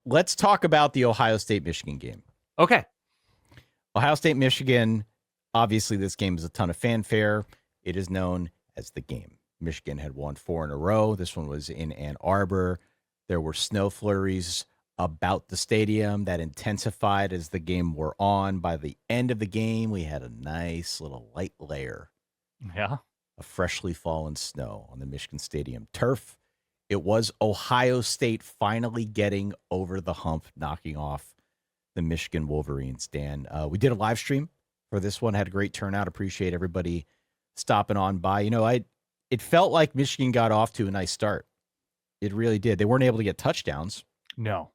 let's talk about the Ohio State-Michigan game. Okay. Ohio State-Michigan, obviously this game is a ton of fanfare. It is known as the game. Michigan had won 4 in a row. This one was in Ann Arbor. There were snow flurries about the stadium that intensified as the game wore on. By the end of the game, we had a nice little light layer of freshly fallen snow on the Michigan Stadium turf. It was Ohio State finally getting over the hump, knocking off the Michigan Wolverines, Dan. We did a live stream for this one, had a great turnout. Appreciate everybody stopping on by. It felt like Michigan got off to a nice start. It really did. They weren't able to get touchdowns. No.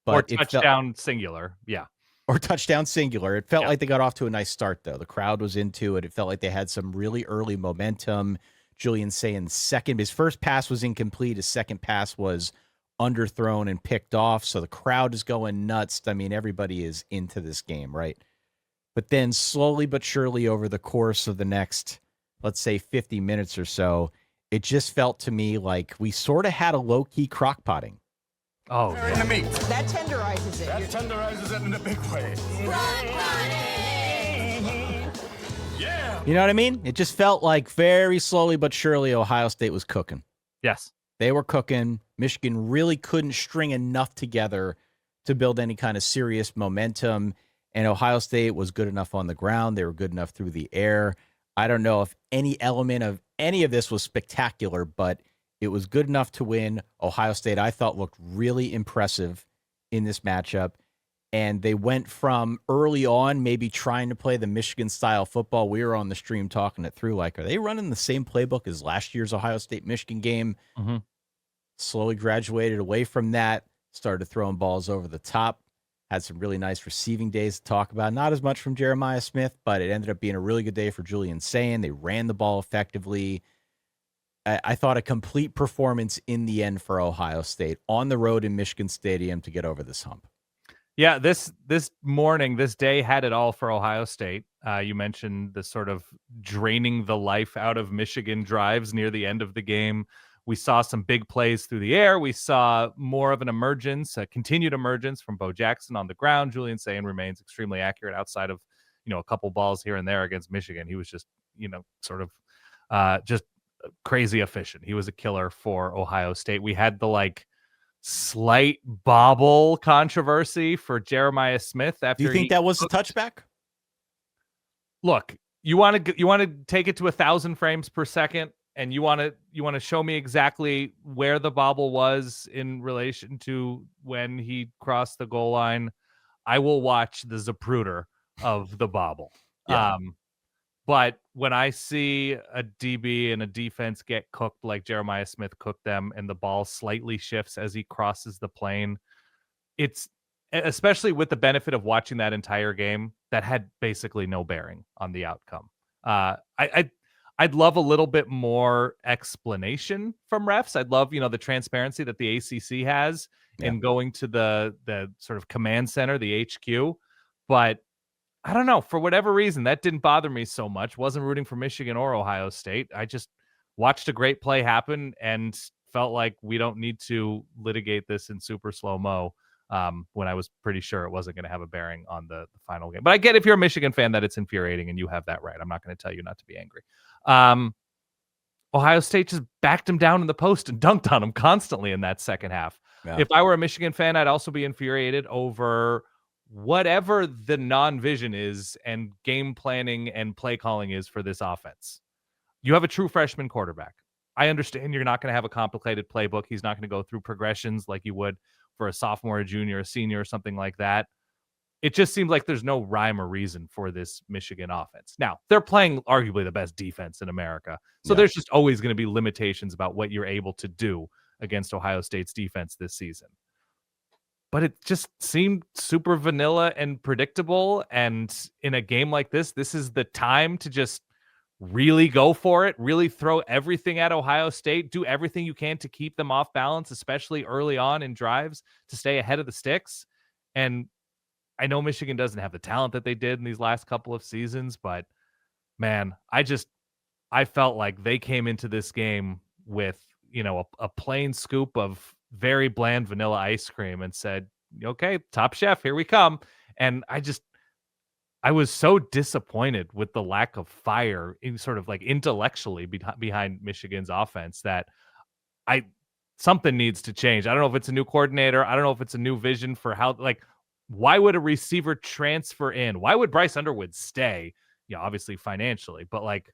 But or touchdown singular. Yeah. Or touchdown singular. It felt like they got off to a nice start, though. The crowd was into it. It felt like they had some really early momentum. Julian saying his first pass was incomplete. His second pass was underthrown and picked off. So the crowd is going nuts. I mean, everybody is into this game, right? But then slowly but surely over the course of the next, let's say 50 minutes or so, it just felt to me like we sort of had a low-key crock-potting. Oh, in the meat. That tenderizes it. That tenderizes it in a big way. Yeah. You know what I mean? It just felt like very slowly but surely Ohio State was cooking. Yes. They were cooking. Michigan really couldn't string enough together to build any kind of serious momentum. And Ohio State was good enough on the ground. They were good enough through the air. I don't know if any element of any of this was spectacular, but it was good enough to win. Ohio State, I thought, looked really impressive in this matchup. And they went from early on maybe trying to play the Michigan-style football. We were on the stream talking it through, like, are they running the same playbook as last year's Ohio State-Michigan game? Mm-hmm. Slowly graduated away from that, started throwing balls over the top, had some really nice receiving days to talk about. Not as much from Jeremiah Smith, but it ended up being a really good day for Julian Sayin. They ran the ball effectively. I thought a complete performance in the end for Ohio State on the road in Michigan Stadium to get over this hump. Yeah, this day had it all for Ohio State. You mentioned the sort of draining the life out of Michigan drives near the end of the game. We saw some big plays through the air. We saw more of an emergence, a continued emergence from Bo Jackson on the ground. Julian Sayin remains extremely accurate outside of, a couple balls here and there against Michigan. He was just, sort of just crazy efficient. He was a killer for Ohio State. We had the slight bobble controversy for Jeremiah Smith. After Do you think that was a touchback? Look, you want to take it to 1,000 frames per second, and you want to show me exactly where the bobble was in relation to when he crossed the goal line. I will watch the Zapruder of the bobble. Yeah. But when I see a DB and a defense get cooked like Jeremiah Smith cooked them, and the ball slightly shifts as he crosses the plane, it's, especially with the benefit of watching that entire game, that had basically no bearing on the outcome. I'd love a little bit more explanation from refs. I'd love, the transparency that the ACC has in going to the sort of command center, the HQ. But I don't know, for whatever reason, that didn't bother me so much. Wasn't rooting for Michigan or Ohio State. I just watched a great play happen and felt like we don't need to litigate this in super slow-mo when I was pretty sure it wasn't going to have a bearing on the final game. But I get if you're a Michigan fan that it's infuriating, and you have that right. I'm not going to tell you not to be angry. Ohio State just backed him down in the post and dunked on him constantly in that second half. Yeah. If I were a Michigan fan, I'd also be infuriated over whatever the non-vision is and game planning and play calling is for this offense. You have a true freshman quarterback. I understand you're not going to have a complicated playbook. He's not going to go through progressions like you would for a sophomore, a junior, a senior, or something like that. It just seems like there's no rhyme or reason for this Michigan offense. Now, they're playing arguably the best defense in America. So there's just always going to be limitations about what you're able to do against Ohio State's defense this season. But it just seemed super vanilla and predictable. And in a game like this is the time to just really go for it, really throw everything at Ohio State, do everything you can to keep them off balance, especially early on in drives, to stay ahead of the sticks. And I know Michigan doesn't have the talent that they did in these last couple of seasons, but man, I felt like they came into this game with, a plain scoop of very bland vanilla ice cream and said, okay, Top Chef, here we come. And I was so disappointed with the lack of fire in sort of like intellectually behind Michigan's offense that I something needs to change. I don't know if it's a new coordinator. I don't know if it's a new vision for how, like, why would a receiver transfer in? Why would Bryce Underwood stay? Yeah, obviously financially, but like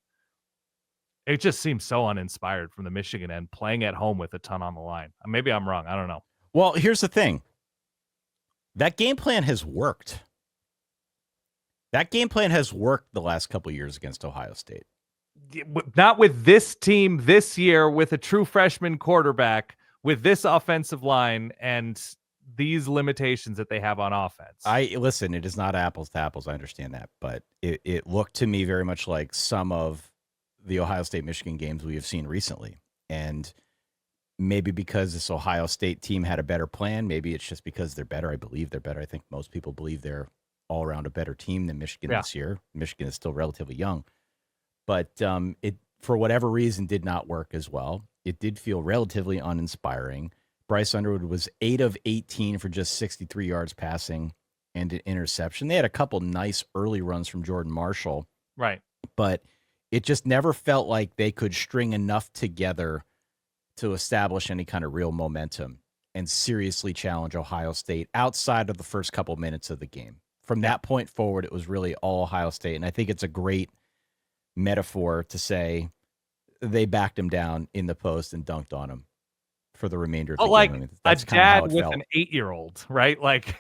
it just seems so uninspired from the Michigan end, playing at home with a ton on the line. Maybe I'm wrong. I don't know. Well, here's the thing. That game plan has worked. That game plan has worked the last couple of years against Ohio State. Not with this team this year, with a true freshman quarterback, with this offensive line, and these limitations that they have on offense. Listen, it is not apples to apples. I understand that, but it looked to me very much like some of the Ohio State-Michigan games we have seen recently. And maybe because this Ohio State team had a better plan, maybe it's just because they're better. I believe they're better. I think most people believe they're all around a better team than Michigan this year. Michigan is still relatively young. But it, for whatever reason, did not work as well. It did feel relatively uninspiring. Bryce Underwood was 8 of 18 for just 63 yards passing and an interception. They had a couple nice early runs from Jordan Marshall. Right. But it just never felt like they could string enough together to establish any kind of real momentum and seriously challenge Ohio State outside of the first couple minutes of the game. From that point forward, it was really all Ohio State. And I think it's a great metaphor to say they backed him down in the post and dunked on him for the remainder of the like game. That's a dad with an 8-year-old, right? Like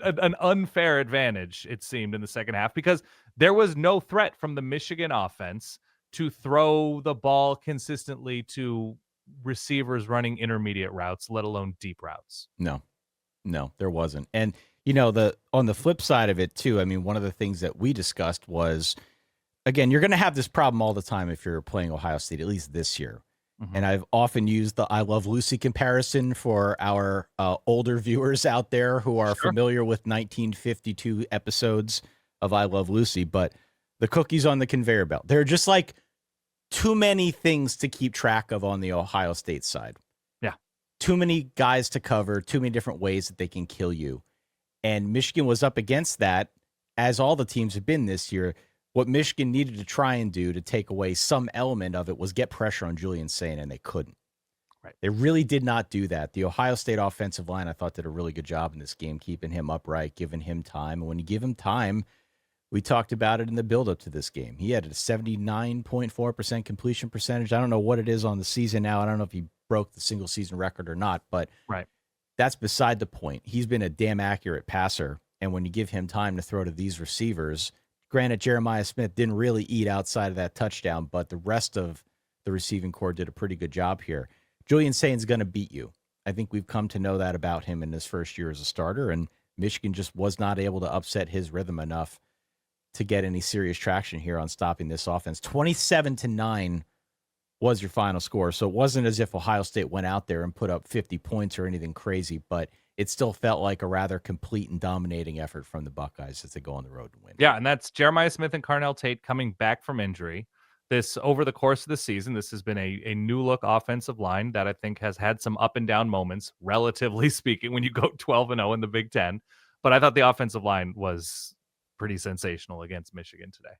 an unfair advantage, it seemed, in the second half, because there was no threat from the Michigan offense to throw the ball consistently to receivers running intermediate routes, let alone deep routes. No, there wasn't. And, you know, on the flip side of it, too, I mean, one of the things that we discussed was, again, you're going to have this problem all the time if you're playing Ohio State, at least this year. Mm-hmm. And I've often used the I Love Lucy comparison for our older viewers out there who are familiar with 1952 episodes of I Love Lucy. But the cookies on the conveyor belt, they're just like too many things to keep track of on the Ohio State side. Yeah. Too many guys to cover, too many different ways that they can kill you. And Michigan was up against that, as all the teams have been this year. What Michigan needed to try and do to take away some element of it was get pressure on Julian Sain, and they couldn't. Right. They really did not do that. The Ohio State offensive line, I thought, did a really good job in this game, keeping him upright, giving him time. And when you give him time, we talked about it in the build-up to this game. He had a 79.4% completion percentage. I don't know what it is on the season now. I don't know if he broke the single-season record or not, but that's beside the point. He's been a damn accurate passer, and when you give him time to throw to these receivers, granted, Jeremiah Smith didn't really eat outside of that touchdown, but the rest of the receiving corps did a pretty good job here. Julian Sain's going to beat you. I think we've come to know that about him in his first year as a starter, and Michigan just was not able to upset his rhythm enough to get any serious traction here on stopping this offense. 27-9 was your final score, so it wasn't as if Ohio State went out there and put up 50 points or anything crazy, but it still felt like a rather complete and dominating effort from the Buckeyes as they go on the road and win. Yeah, and that's Jeremiah Smith and Carnell Tate coming back from injury. This, over the course of the season, this has been a new look offensive line that I think has had some up and down moments, relatively speaking, when you go 12-0 in the Big Ten. But I thought the offensive line was pretty sensational against Michigan today.